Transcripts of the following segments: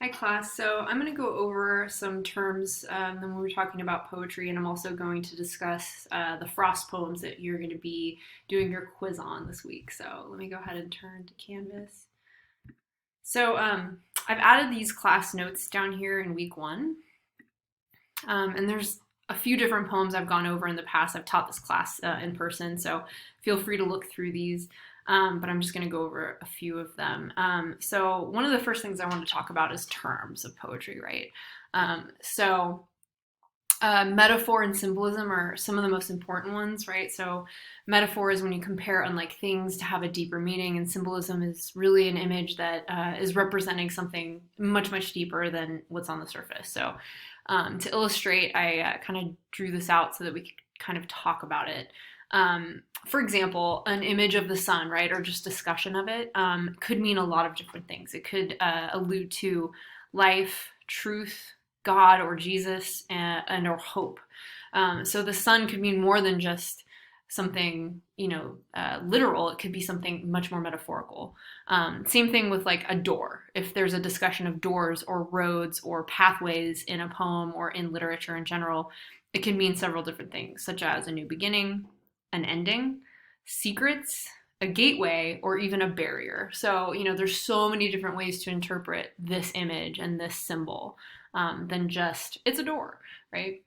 Hi class. So I'm going to go over some terms when we were talking about poetry, and I'm also going to discuss the Frost poems that you're going to be doing your quiz on this week. So let me go ahead and turn to Canvas. So I've added these class notes down here in week one, and there's a few different poems I've gone over in the past. I've taught this class in person, so feel free to look through these. But I'm just going to go over a few of them. So one of the first things I want to talk about is terms of poetry, right? So metaphor and symbolism are some of the most important ones, right? So metaphor is when you compare unlike things to have a deeper meaning, and symbolism is really an image that is representing something much, much deeper than what's on the surface. So to illustrate, I kind of drew this out so that we could kind of talk about it. For example, an image of the sun, right, or just discussion of it, could mean a lot of different things. It could allude to life, truth, God, or Jesus, and or hope. So the sun could mean more than just something, literal. It could be something much more metaphorical. Same thing with like a door. If there's a discussion of doors or roads or pathways in a poem or in literature in general, it can mean several different things, such as a new beginning, an ending, secrets, a gateway, or even a barrier. So, there's so many different ways to interpret this image and this symbol than just it's a door, right?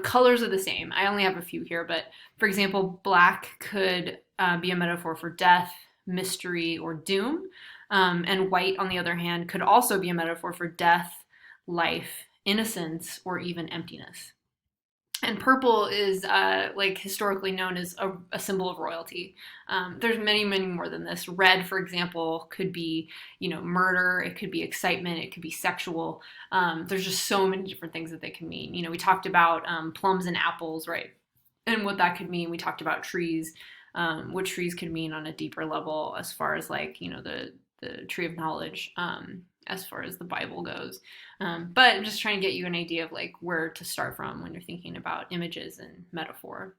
Colors are the same. I only have a few here, but for example, black could be a metaphor for death, mystery, or doom. And white, on the other hand, could also be a metaphor for death, life, innocence, or even emptiness. And purple is like historically known as a symbol of royalty. There's many, many more than this. Red, for example, could be, murder. It could be excitement. It could be sexual. There's just so many different things that they can mean. We talked about plums and apples, right? And what that could mean. We talked about trees, what trees could mean on a deeper level as far as like, the tree of knowledge. As far as the Bible goes. But I'm just trying to get you an idea of like where to start from when you're thinking about images and metaphor.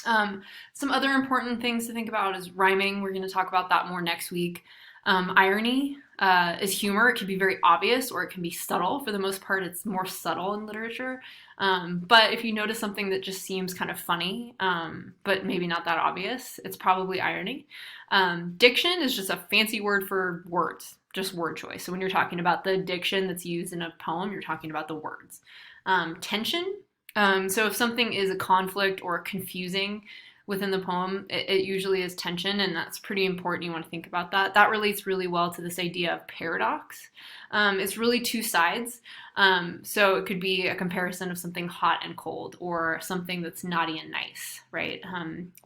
Some other important things to think about is rhyming. We're going to talk about that more next week. Irony is humor. It can be very obvious or it can be subtle. For the most part, it's more subtle in literature. But if you notice something that just seems kind of funny, but maybe not that obvious, it's probably irony. Diction is just a fancy word for words, just word choice. So when you're talking about the diction that's used in a poem, you're talking about the words. Tension. So if something is a conflict or confusing within the poem, it usually is tension, and that's pretty important. You want to think about that. That relates really well to this idea of paradox. It's really two sides. So it could be a comparison of something hot and cold or something that's naughty and nice, right?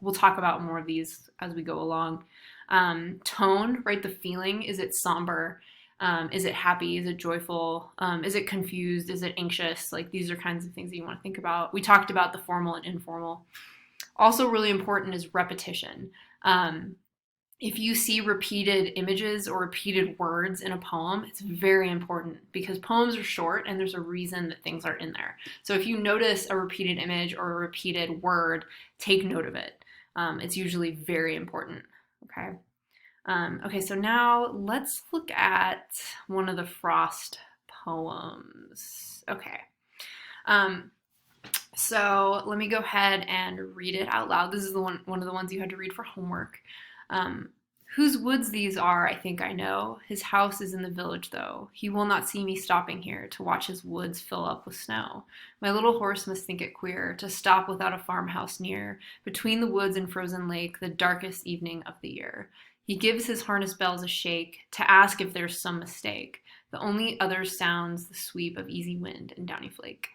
We'll talk about more of these as we go along. Tone, right? The feeling. Is it somber? Is it happy? Is it joyful? Is it confused? Is it anxious? Like these are kinds of things that you want to think about. We talked about the formal and informal. Also really important is repetition. If you see repeated images or repeated words in a poem, it's very important because poems are short and there's a reason that things are in there. So if you notice a repeated image or a repeated word, take note of it. It's usually very important. Okay. Okay, so now let's look at one of the Frost poems. Okay. So let me go ahead and read it out loud. This is one of the ones you had to read for homework. Whose woods these are, I think I know. His house is in the village, though. He will not see me stopping here to watch his woods fill up with snow. My little horse must think it queer to stop without a farmhouse near, between the woods and frozen lake, the darkest evening of the year. He gives his harness bells a shake to ask if there's some mistake. The only other sounds the sweep of easy wind and downy flake.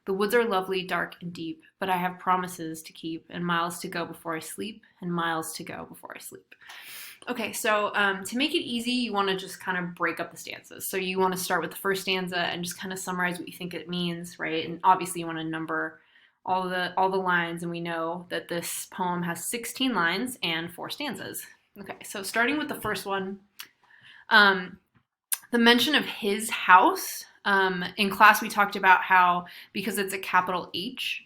The woods are lovely, dark, and deep, but I have promises to keep and miles to go before I sleep and miles to go before I sleep. Okay, so to make it easy, you want to just kind of break up the stanzas. So you want to start with the first stanza and just kind of summarize what you think it means, right? And obviously you want to number all the lines, and we know that this poem has 16 lines and 4 stanzas. Okay, so starting with the first one, the mention of his house. In class, we talked about how because it's a capital H,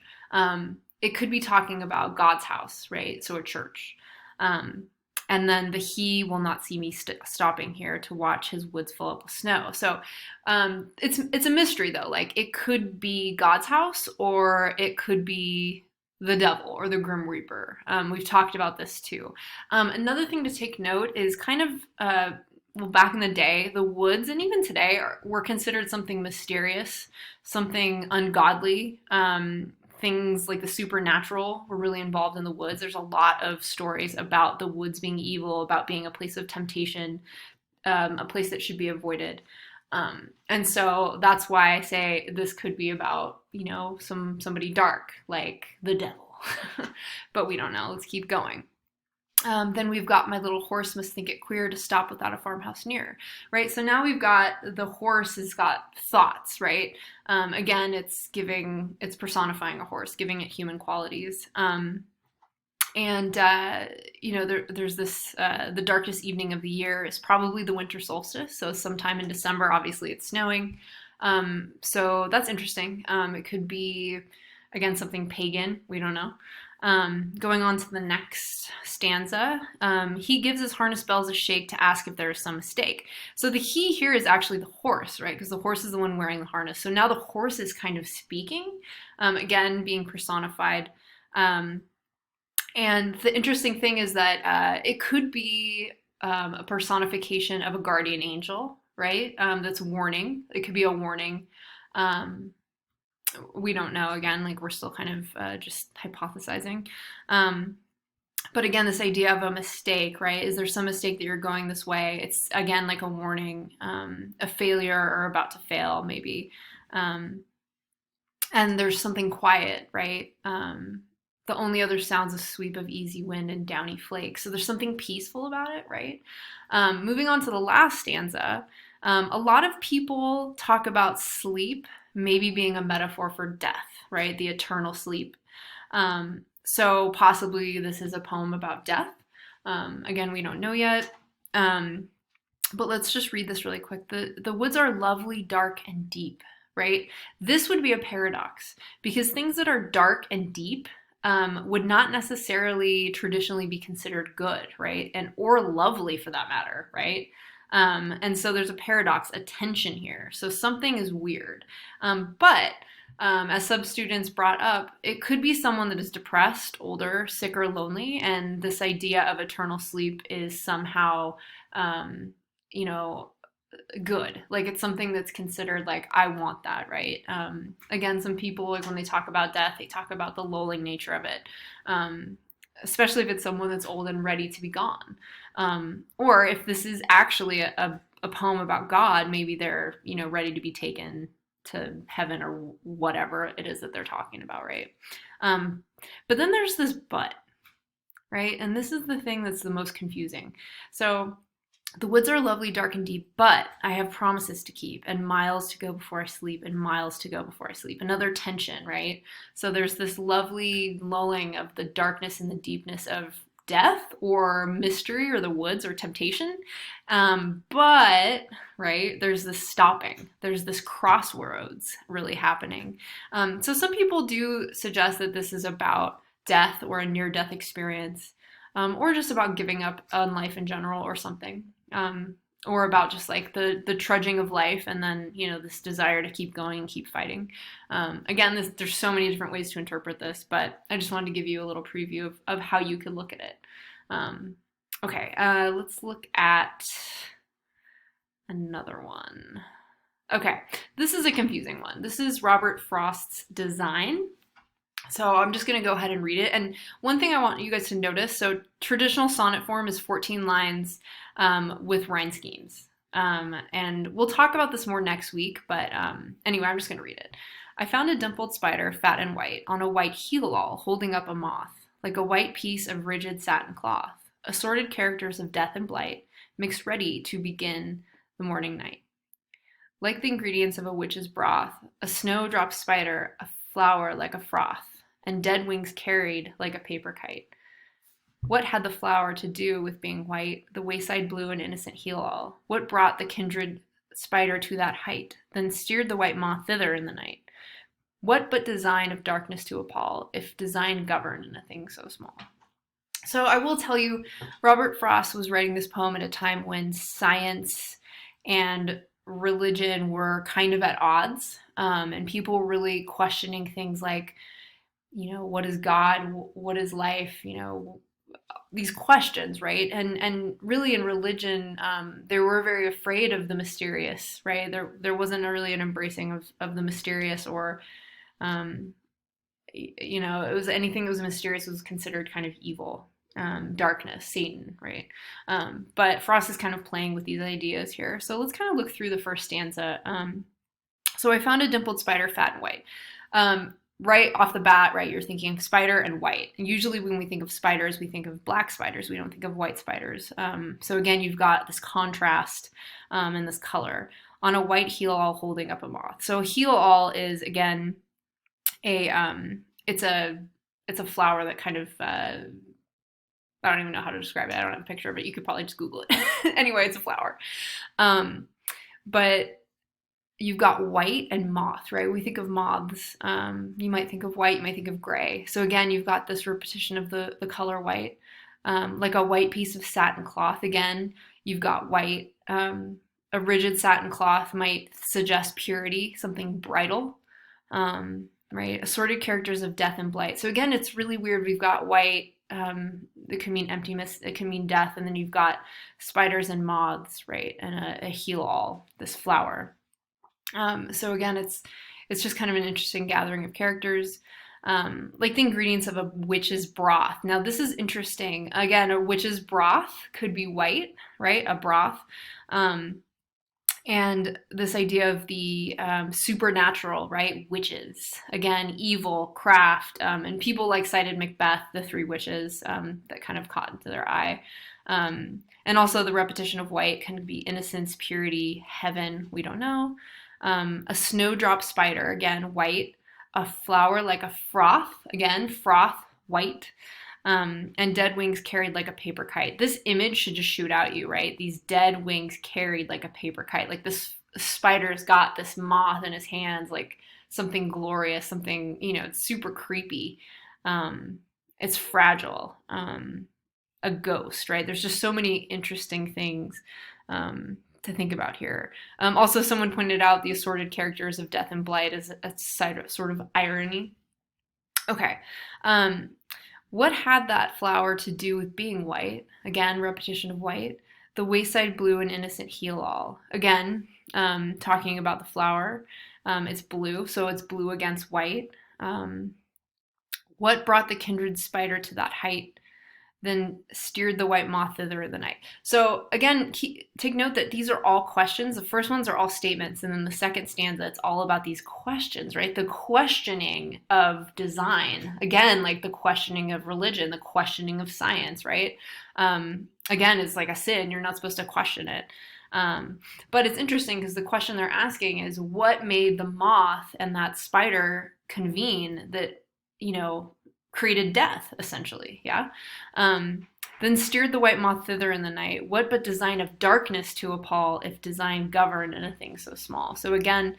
it could be talking about God's house, right? So a church. And then the he will not see me stopping here to watch his woods fill up with snow. So it's a mystery though. Like it could be God's house, or it could be the devil or the Grim Reaper. We've talked about this too. Another thing to take note is kind of well, back in the day, the woods and even today were considered something mysterious, something ungodly. Things like the supernatural were really involved in the woods. There's a lot of stories about the woods being evil, about being a place of temptation, a place that should be avoided. And so that's why I say this could be about, somebody dark, like the devil. But we don't know. Let's keep going. Then we've got my little horse must think it queer to stop without a farmhouse near, right? So now we've got the horse has got thoughts, right? Again, it's personifying a horse, giving it human qualities. There's this, the darkest evening of the year is probably the winter solstice. So sometime in December, obviously it's snowing. So that's interesting. It could be, again, something pagan. We don't know. Going on to the next stanza, he gives his harness bells a shake to ask if there is some mistake. So the he here is actually the horse, right? Because the horse is the one wearing the harness. So now the horse is kind of speaking, again, being personified. And the interesting thing is that it could be a personification of a guardian angel, right? That's warning. It could be a warning. We don't know, again, like we're still kind of just hypothesizing. But again, this idea of a mistake, right? Is there some mistake that you're going this way? It's, again, like a warning, a failure or about to fail, maybe. And there's something quiet, right? The only other sounds a sweep of easy wind and downy flakes. So there's something peaceful about it, right? Moving on to the last stanza, a lot of people talk about sleep maybe being a metaphor for death, right? The eternal sleep. So possibly this is a poem about death. Again, we don't know yet. But let's just read this really quick. The woods are lovely, dark, and deep, right? This would be a paradox because things that are dark and deep would not necessarily traditionally be considered good, right? Or lovely for that matter, right? And so there's a paradox, a tension here. So something is weird. But as some students brought up, it could be someone that is depressed, older, sick, or lonely. And this idea of eternal sleep is somehow, good. Like it's something that's considered like, I want that, right? Again, some people, like when they talk about death, they talk about the lulling nature of it. Especially if it's someone that's old and ready to be gone. Or if this is actually a poem about God, maybe they're, ready to be taken to heaven or whatever it is that they're talking about, right? But then there's this but, right? And this is the thing that's the most confusing. So the woods are lovely, dark, and deep, but I have promises to keep and miles to go before I sleep and miles to go before I sleep. Another tension, right? So there's this lovely lulling of the darkness and the deepness of death or mystery or the woods or temptation. But, right, there's this stopping. There's this crossroads really happening. So some people do suggest that this is about death or a near-death experience, or just about giving up on life in general or something. Or about just like the trudging of life and then, this desire to keep going and keep fighting. Again, there's so many different ways to interpret this, but I just wanted to give you a little preview of how you could look at it. Okay, let's look at another one. Okay, this is a confusing one. This is Robert Frost's Design. So I'm just going to go ahead and read it. And one thing I want you guys to notice, so traditional sonnet form is 14 lines with rhyme schemes. And we'll talk about this more next week, but anyway, I'm just going to read it. I found a dimpled spider, fat and white, on a white heel-all, holding up a moth, like a white piece of rigid satin cloth, assorted characters of death and blight, mixed ready to begin the morning night. Like the ingredients of a witch's broth, a snowdrop spider, a flower like a froth, and dead wings carried like a paper kite. What had the flower to do with being white, the wayside blue and innocent heel-all? What brought the kindred spider to that height, then steered the white moth thither in the night? What but design of darkness to appall, if design govern in a thing so small? So I will tell you, Robert Frost was writing this poem at a time when science and religion were kind of at odds, and people were really questioning things like, what is God? What is life? These questions, right? And really in religion, they were very afraid of the mysterious, right? There wasn't really an embracing of the mysterious, or um, it was anything that was mysterious was considered kind of evil, darkness, Satan, right? But Frost is kind of playing with these ideas here. So let's kind of look through the first stanza. So I found a dimpled spider, fat and white. Right off the bat, right, you're thinking spider and white. And usually when we think of spiders, we think of black spiders. We don't think of white spiders. So again, you've got this contrast and this color on a white heel all holding up a moth. So a heel all is, again, it's a flower that kind of I don't even know how to describe it. I don't have a picture, but you could probably just Google it. Anyway, it's a flower. But you've got white and moth, right? We think of moths. You might think of white, you might think of gray. So again, you've got this repetition of the color white, like a white piece of satin cloth. Again, you've got white. A rigid satin cloth might suggest purity, something bridal, right? Assorted characters of death and blight. So again, it's really weird. We've got white, it can mean emptiness, it can mean death, and then you've got spiders and moths, right? And a heel all, this flower. So again, it's just kind of an interesting gathering of characters, like the ingredients of a witch's broth. Now this is interesting. Again, a witch's broth could be white, right? A broth. And this idea of the supernatural, right? Witches, again, evil, craft, and people like cited Macbeth, the three witches that kind of caught into their eye. And also the repetition of white can be innocence, purity, heaven, we don't know. A snowdrop spider, again, white. A flower like a froth, again, froth, white. And dead wings carried like a paper kite. This image should just shoot out you, right? These dead wings carried like a paper kite. Like this spider's got this moth in his hands, like something glorious, something, it's super creepy. It's fragile. A ghost, right? There's just so many interesting things to think about here. Also, someone pointed out the assorted characters of death and blight as a sort of irony. Okay. What had that flower to do with being white? Again, repetition of white. The wayside blue and innocent heel all. Again, talking about the flower. It's blue, so it's blue against white. What brought the kindred spider to that height? Then steered the white moth thither in the night. So again, take note that these are all questions. The first ones are all statements, and then the second stanza, it's all about these questions, right? The questioning of design. Again, like the questioning of religion, the questioning of science, right? Again, it's like a sin. You're not supposed to question it. But it's interesting because the question they're asking is what made the moth and that spider convene that, created death, essentially, yeah? Then steered the white moth thither in the night. What but design of darkness to appall, if design governed in a thing so small? So again,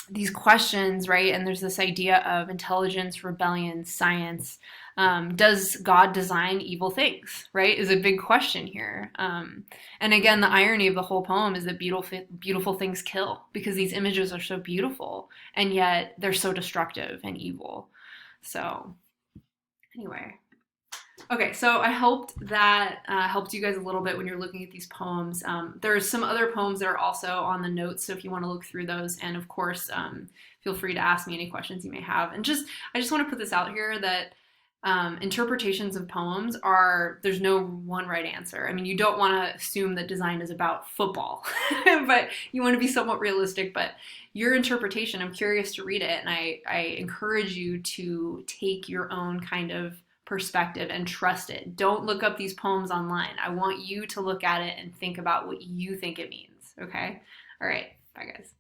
these questions, right? And there's this idea of intelligence, rebellion, science. Does God design evil things, right? Is a big question here. And again, the irony of the whole poem is that beautiful things kill, because these images are so beautiful, and yet they're so destructive and evil. So anyway, okay, so I hoped that helped you guys a little bit when you're looking at these poems. There's some other poems that are also on the notes, so if you want to look through those, and of course, feel free to ask me any questions you may have. And I just want to put this out here that interpretations of poems there's no one right answer. I mean, you don't want to assume that design is about football, but you want to be somewhat realistic. But your interpretation, I'm curious to read it, and I encourage you to take your own kind of perspective and trust it. Don't look up these poems online. I want you to look at it and think about what you think it means, okay? All right, bye guys.